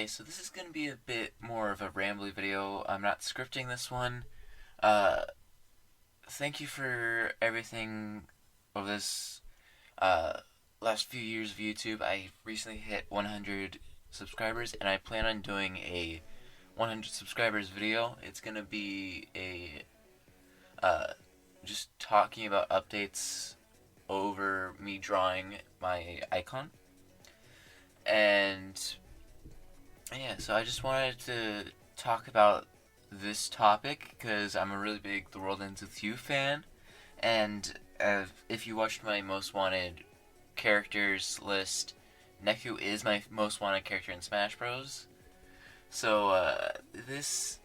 So this is going to be a bit more of a rambly video. I'm not scripting this one. Uh, Thank you for everything of this uh, last few years of YouTube. I recently hit 100 subscribers, and I plan on doing a 100 subscribers video. It's going to be a uh, just talking about updates over me drawing my icon. And yeah, so I just wanted to talk about this topic because I'm a really big The World Ends With You fan, and if you watched my most wanted characters list, Neku is my most wanted character in Smash Bros. So this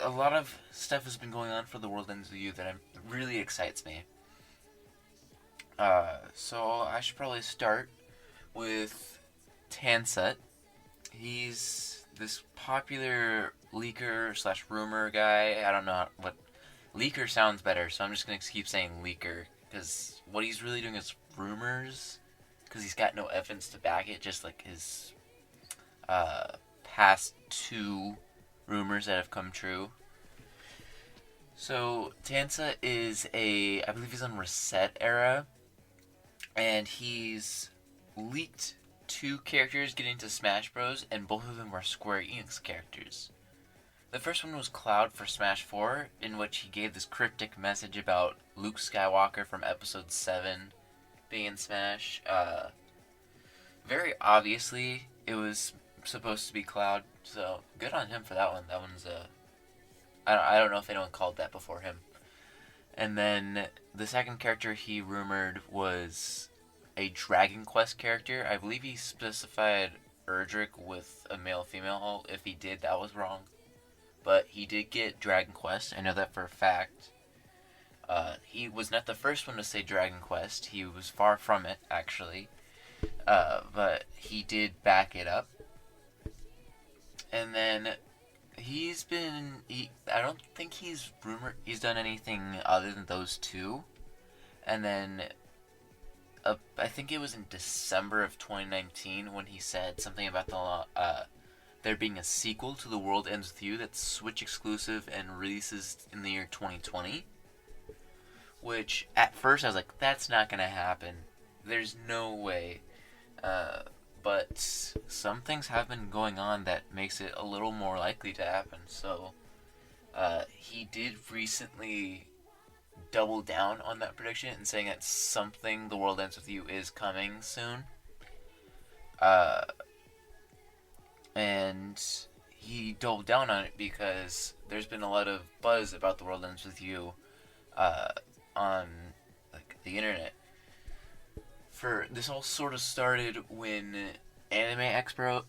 a lot of stuff has been going on for The World Ends With You that really excites me. So I should probably start with Tansett. He's this popular leaker slash rumor guy. I don't know what leaker sounds better, so I'm just gonna keep saying leaker because what he's really doing is rumors because he's got no evidence to back it, just like his past two rumors that have come true. So Tansa is I believe he's on Reset era, and he's leaked two characters getting to Smash Bros, and both of them were Square Enix characters. The first one was Cloud for Smash 4, in which he gave this cryptic message about Luke Skywalker from Episode 7 being in Smash. Very obviously, it was supposed to be Cloud, so good on him for that one. That one's I don't know if anyone called that before him. And then the second character he rumored was a Dragon Quest character. I believe he specified Erdrick with a male-female. If he did, that was wrong. But he did get Dragon Quest. I know that for a fact. He was not the first one to say Dragon Quest. He was far from it, actually. But he did back it up. And then I don't think he's done anything other than those two. And then I think it was in December of 2019 when he said something about there being a sequel to The World Ends With You that's Switch exclusive and releases in the year 2020. Which, at first, I was like, that's not going to happen. There's no way. But some things have been going on that makes it a little more likely to happen. So, he did recently double down on that prediction and saying that something The World Ends With You is coming soon. And he doubled down on it because there's been a lot of buzz about The World Ends With You on like the internet. For this all sort of started when Anime Expo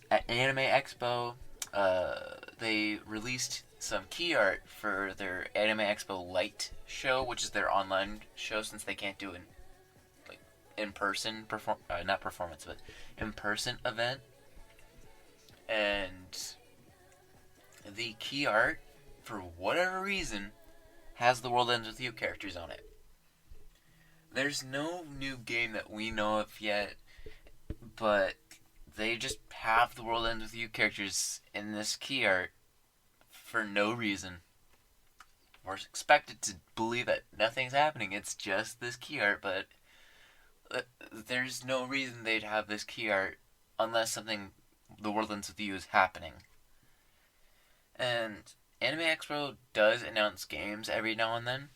they released some key art for their Anime Expo Lite show, which is their online show since they can't do an like in-person not performance, but in-person event. And the key art, for whatever reason, has The World Ends With You characters on it. There's no new game that we know of yet, but they just have The World Ends With You characters in this key art for no reason. We're expected to believe that nothing's happening, it's just this key art, but there's no reason they'd have this key art unless something The World Ends With You is happening. And Anime Expo does announce games every now and then,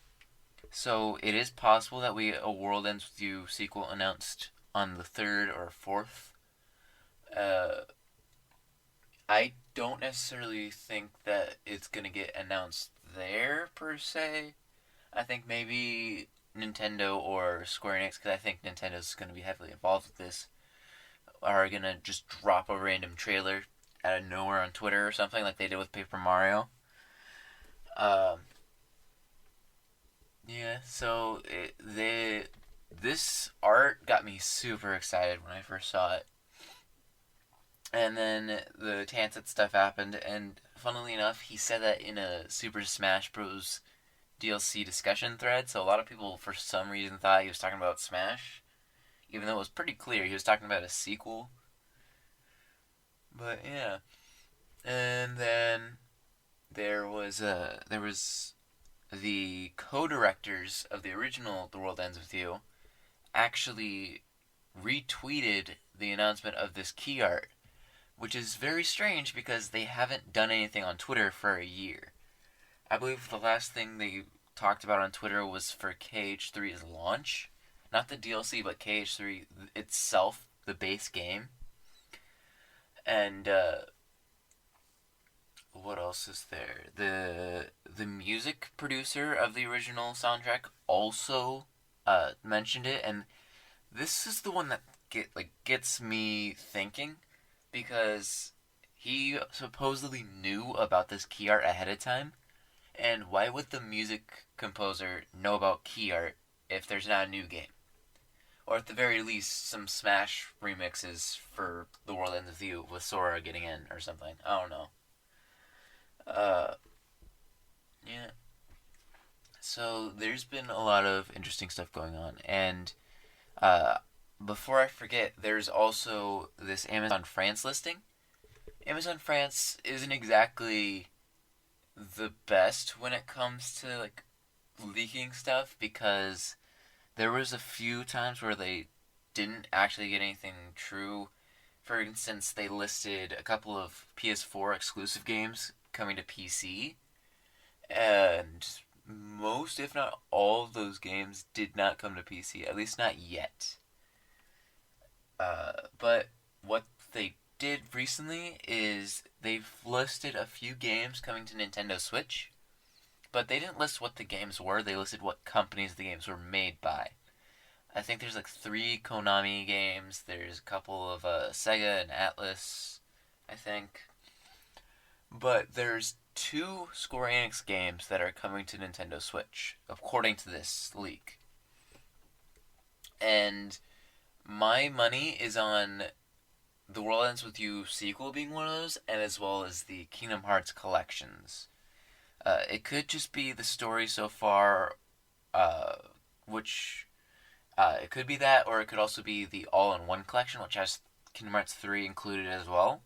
so it is possible that a World Ends With You sequel announced on the 3rd or 4th. I don't necessarily think that it's going to get announced there, per se. I think maybe Nintendo or Square Enix, because I think Nintendo's going to be heavily involved with this, are going to just drop a random trailer out of nowhere on Twitter or something like they did with Paper Mario. Yeah, so this art got me super excited when I first saw it. And then the Tansett stuff happened, and funnily enough, he said that in a Super Smash Bros. DLC discussion thread, so a lot of people for some reason thought he was talking about Smash, even though it was pretty clear he was talking about a sequel. But yeah, and then there was the co-directors of the original The World Ends with You actually retweeted the announcement of this key art, which is very strange because they haven't done anything on Twitter for a year. I believe the last thing they talked about on Twitter was for KH3's launch. Not the DLC, but KH3 itself, the base game. And what else is there? The music producer of the original soundtrack also mentioned it, and this is the one that gets me thinking because he supposedly knew about this key art ahead of time. And why would the music composer know about key art if there's not a new game? Or at the very least, some Smash remixes for The World Ends With You with Sora getting in or something. I don't know. Uh, yeah. So there's been a lot of interesting stuff going on, and uh, before I forget, there's also this Amazon France listing. Amazon France isn't exactly the best when it comes to like leaking stuff because there was a few times where they didn't actually get anything true. For instance, they listed a couple of PS4 exclusive games coming to PC, and most, if not all, of those games did not come to PC, at least not yet. But what they did recently is they've listed a few games coming to Nintendo Switch, but they didn't list what the games were, they listed what companies the games were made by. I think there's like 3 Konami games. There's a couple of Sega and Atlas, I think. But there's 2 Square Enix games that are coming to Nintendo Switch, according to this leak. And my money is on The World Ends With You sequel being one of those, and as well as the Kingdom Hearts collections. It could just be the story so far, uh, which it could be that, or it could also be the all-in-one collection, which has Kingdom Hearts 3 included as well.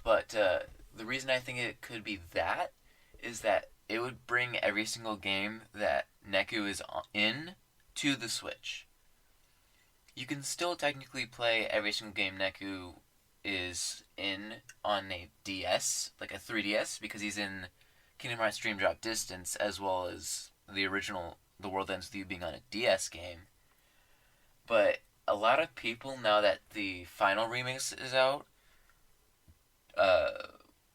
But the reason I think it could be that is that it would bring every single game that Neku is in to the Switch. You can still technically play every single game Neku is in on a DS, like a 3DS, because he's in Kingdom Hearts Dream Drop Distance, as well as the original The World Ends With You being on a DS game. But a lot of people, now that the final remix is out, uh,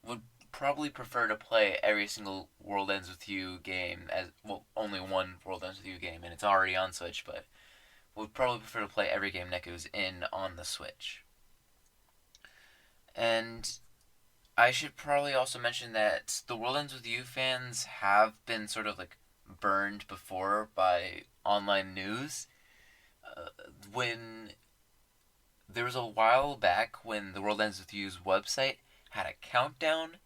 would probably prefer to play every single World Ends With You game as well, only one World Ends With You game, and it's already on Switch, but would probably prefer to play every game Neku's in on the Switch. And I should probably also mention that the World Ends With You fans have been sort of like burned before by online news. When there was a while back when the World Ends With You's website had a countdown,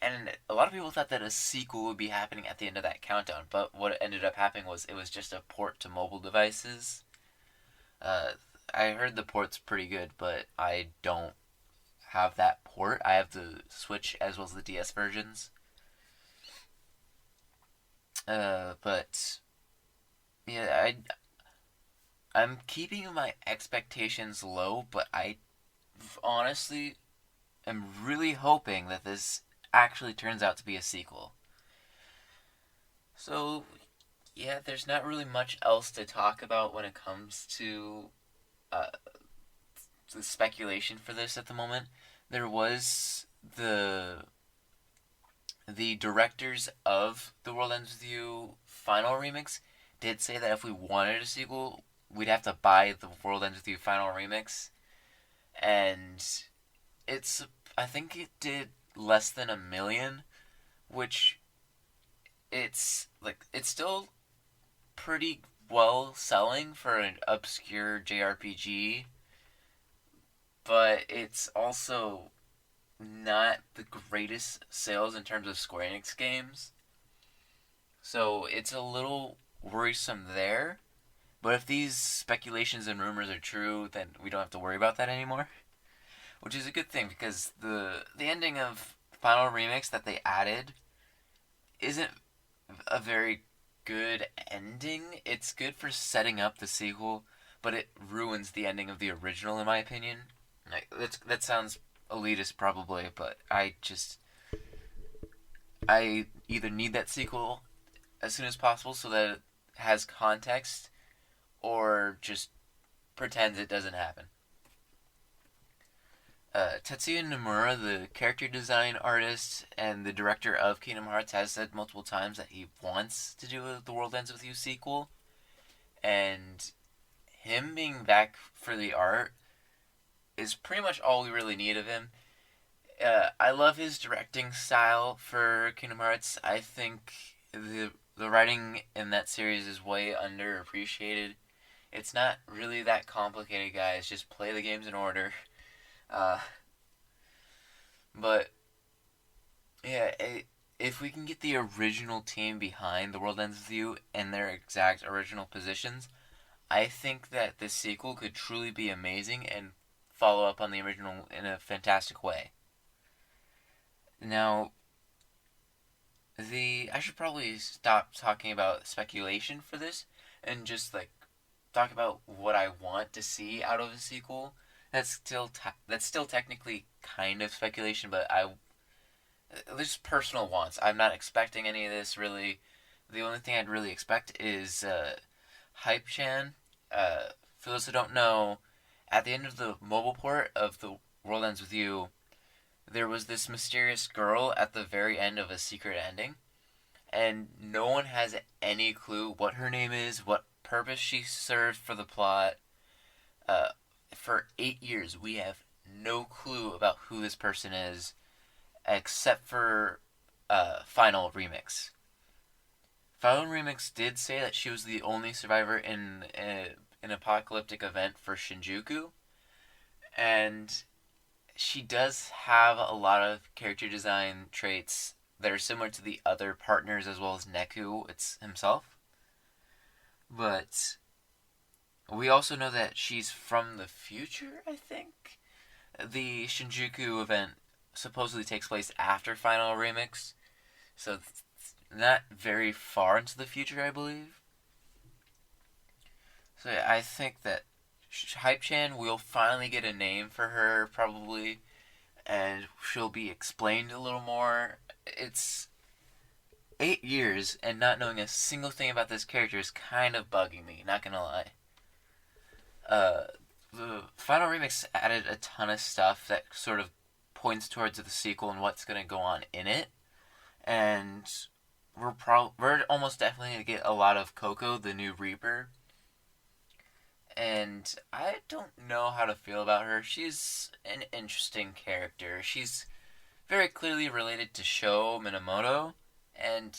and a lot of people thought that a sequel would be happening at the end of that countdown. But what ended up happening was it was just a port to mobile devices. Uh, I heard the port's pretty good, but I don't have that port. I have the Switch as well as the DS versions. But yeah, I'm keeping my expectations low, but I honestly am really hoping that this actually turns out to be a sequel. So yeah, there's not really much else to talk about when it comes to uh, the speculation for this at the moment. There was the directors of The World Ends With You final remix did say that if we wanted a sequel, we'd have to buy The World Ends With You final remix, and it's I think it did less than 1 million, which it's still pretty well selling for an obscure JRPG, but it's also not the greatest sales in terms of Square Enix games. So it's a little worrisome there. But if these speculations and rumors are true, then we don't have to worry about that anymore. which is a good thing because the ending of Final Remix that they added isn't a very good ending. It's good for setting up the sequel, but it ruins the ending of the original, in my opinion. Like, that sounds elitist, probably, but I either need that sequel as soon as possible so that it has context, or just pretends it doesn't happen. Tetsuya Nomura, the character design artist and the director of Kingdom Hearts, has said multiple times that he wants to do a The World Ends With You sequel, and him being back for the art is pretty much all we really need of him. I love his directing style for Kingdom Hearts. I think the writing in that series is way underappreciated. It's not really that complicated, guys. Just play the games in order. Uh, but yeah, if we can get the original team behind The World Ends With You in their exact original positions, I think that this sequel could truly be amazing and follow up on the original in a fantastic way. Now, I should probably stop talking about speculation for this and just like talk about what I want to see out of a sequel. That's still technically kind of speculation, but I there's personal wants. I'm not expecting any of this really. The only thing I'd really expect is Hype Chan. For those who don't know, at the end of the mobile port of The World Ends With You, there was this mysterious girl at the very end of a secret ending, and no one has any clue what her name is, what purpose she serves for the plot. Uh, for 8 years, we have no clue about who this person is, except for Final Remix. Final Remix did say that she was the only survivor in an apocalyptic event for Shinjuku, and she does have a lot of character design traits that are similar to the other partners as well as Neku himself. But we also know that she's from the future, I think. The Shinjuku event supposedly takes place after Final Remix, so it's not very far into the future, I believe. So yeah, I think that Hype-chan will finally get a name for her, probably, and she'll be explained a little more. It's 8 years, and not knowing a single thing about this character is kind of bugging me, not gonna lie. Uh, the Final Remix added a ton of stuff that sort of points towards the sequel and what's gonna go on in it, and we're almost definitely gonna get a lot of Coco, the new Reaper, and I don't know how to feel about her. She's an interesting character. She's very clearly related to Sho Minamoto, and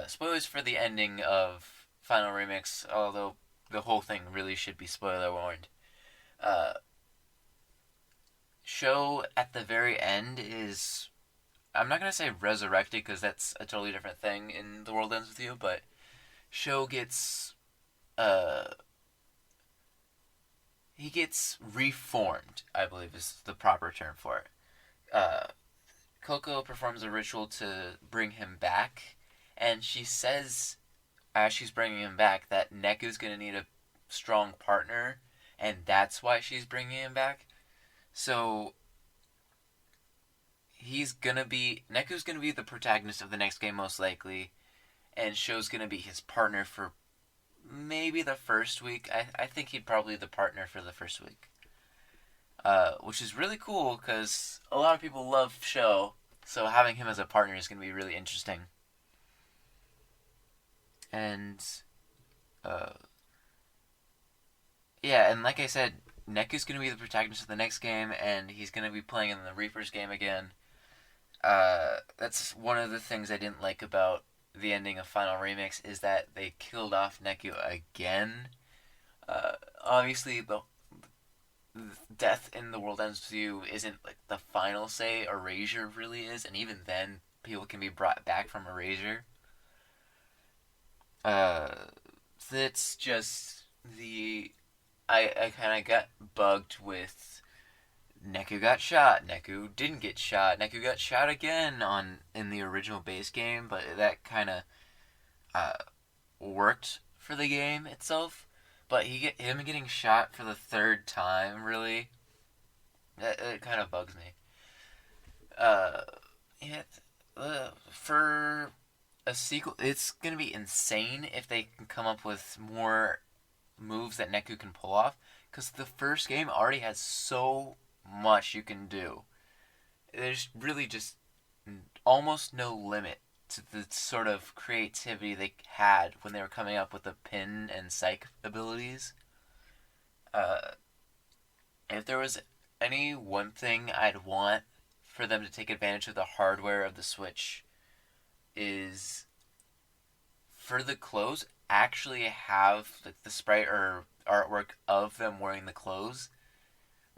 spoilers for the ending of Final Remix, although the whole thing really should be spoiler warned. Uh, Sho at the very end is, I'm not gonna say resurrected because that's a totally different thing in The World Ends With You, but Sho gets uh he gets reformed, I believe is the proper term for it. Uh, Coco performs a ritual to bring him back, and she says, as she's bringing him back, that Neku's gonna need a strong partner, and that's why she's bringing him back. So Neku's gonna be the protagonist of the next game most likely, and Sho's gonna be his partner for maybe the first week. I think he'd probably be the partner for the first week. Which is really cool because a lot of people love Sho, so having him as a partner is going to be really interesting. And, uh, yeah, and like I said, Neku's going to be the protagonist of the next game, and he's going to be playing in the Reaper's game again. That's one of the things I didn't like about the ending of Final Remix is that they killed off Neku again. Obviously, the death in The World Ends With You isn't like the final say. Erasure really is, and even then, people can be brought back from erasure. Uh, it's just the I kind of got bugged with Neku got shot. Neku didn't get shot. Neku got shot again in the original base game, but that kind of uh, worked for the game itself. But him getting shot for the third time, really, that kind of bugs me. Uh, yeah, for a sequel, it's gonna be insane if they can come up with more moves that Neku can pull off. Because the first game already has so much you can do. There's really just almost no limit to the sort of creativity they had when they were coming up with the pin and psych abilities. Uh, if there was any one thing I'd want for them to take advantage of the hardware of the Switch is for the clothes actually have the sprite or artwork of them wearing the clothes.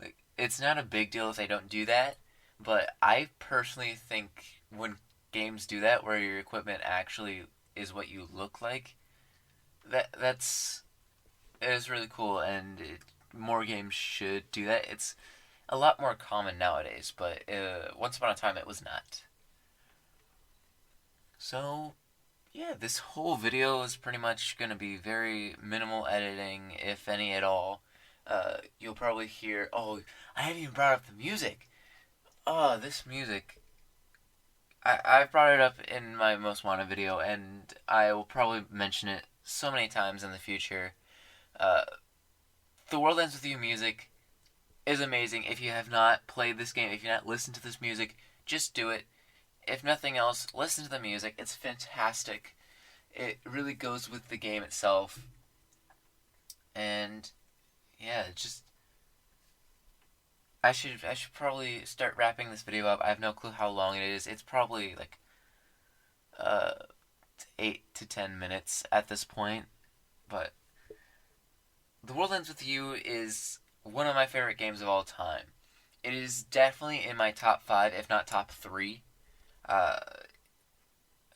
Like, it's not a big deal if they don't do that, but I personally think when games do that, where your equipment actually is what you look like, that's it is really cool, and more games should do that. It's a lot more common nowadays, but once upon a time it was not. So yeah, this whole video is pretty much going to be very minimal editing, if any at all. You'll probably hear, oh, I haven't even brought up the music. Oh, this music. I've brought it up in my most wanted video, and I will probably mention it so many times in the future. Uh, the World Ends With You music is amazing. If you have not played this game, if you've not listened to this music, just do it. If nothing else, listen to the music. It's fantastic. It really goes with the game itself. And yeah, just I should probably start wrapping this video up. I have no clue how long it is. It's probably like uh 8 to 10 minutes at this point. But The World Ends With You is one of my favorite games of all time. It is definitely in my top five, if not top three. Uh,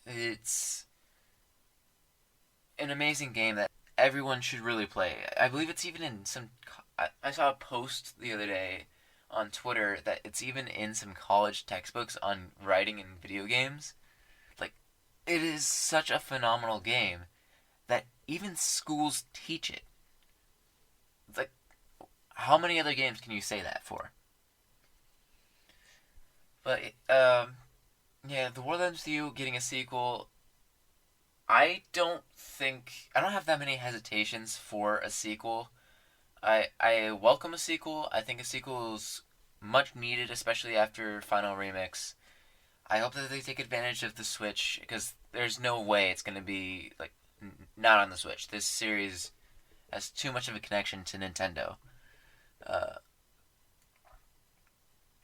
it's an amazing game that everyone should really play. I believe it's even in some. I saw a post the other day on Twitter that it's even in some college textbooks on writing in video games. Like, it is such a phenomenal game that even schools teach it. It's like, how many other games can you say that for? But yeah, The World Ends With You getting a sequel. I don't have that many hesitations for a sequel. I welcome a sequel. I think a sequel is much needed, especially after Final Remix. I hope that they take advantage of the Switch because there's no way it's gonna be like not on the Switch. This series has too much of a connection to Nintendo. Uh,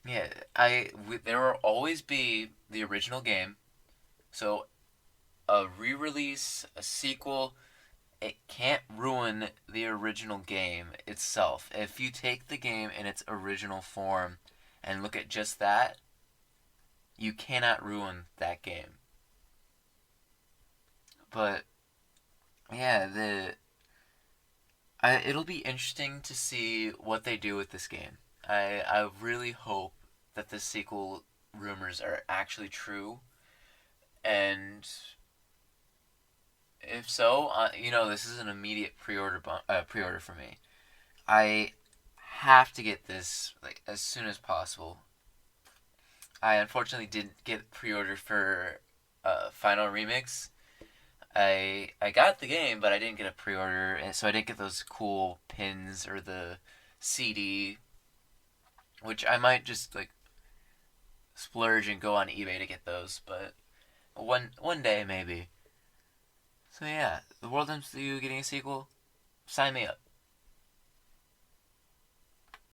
yeah, there will always be the original game. So a re-release, a sequel, it can't ruin the original game itself. If you take the game in its original form and look at just that, you cannot ruin that game. But yeah, it'll be interesting to see what they do with this game. I really hope that the sequel rumors are actually true, and if so, this is an immediate pre-order for me. I have to get this like as soon as possible. I unfortunately didn't get pre-order for Final Remix. I got the game, but I didn't get a pre-order, and so I didn't get those cool pins or the CD, which I might just like splurge and go on eBay to get those, but one day maybe. So yeah, The World Ends With You getting a sequel. Sign me up.